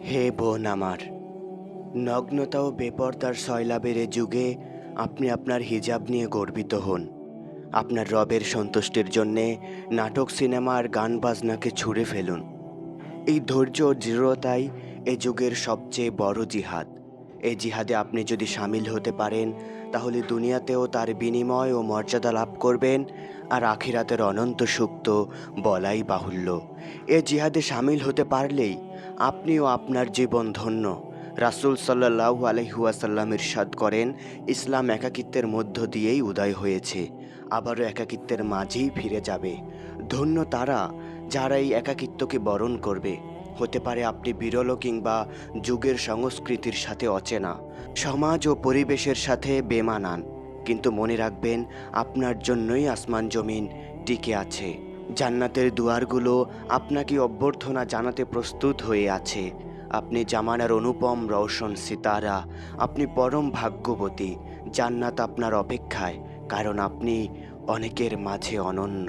হে বোন আমার, নগ্নতা ও বেপরদার সয়লাবের এ যুগে আপনি আপনার হিজাব নিয়ে গর্বিত হন। আপনার রবের সন্তুষ্টির জন্যে নাটক, সিনেমা আর গান বাজনাকে ছুঁড়ে ফেলুন। এই ধৈর্য ও দৃঢ়তাই এ যুগের সবচেয়ে বড় জিহাদ। এই জিহাদে আপনি যদি সামিল হতে পারেন, তাহলে দুনিয়াতেও তার বিনিময় ও মর্যাদা লাভ করবেন, আর আখিরাতের অনন্ত সুখ তো বলাই বাহুল্য। এ জিহাদে সামিল হতে পারলেই আপনিও আপনার জীবন ধন্য। রাসূল সাল্লাল্লাহু আলাইহি ওয়াসাল্লাম ইরশাদ করেন, ইসলাম একাকিত্বের মধ্য দিয়েই উদয় হয়েছে, আবারও একাকিত্বের মাঝেই ফিরে যাবে। ধন্য তারা যারা এই একাকিত্বকে বরণ করবে। হতে পারে আপনি বিরল কিংবা যুগের সংস্কৃতির সাথে অচেনা, সমাজ ও পরিবেশের সাথে বেমানান, কিন্তু মনে রাখবেন, আপনার জন্যই আসমান জমিন টিকে আছে। জান্নাতের দুয়ারগুলো আপনাকে অভ্যর্থনা জানাতে প্রস্তুত হয়ে আছে। আপনি জামানার অনুপম রওশন সিতারা, আপনি পরম ভাগ্যবতী। জান্নাত আপনার অপেক্ষায়, কারণ আপনি অনেকের মাঝে অনন্য।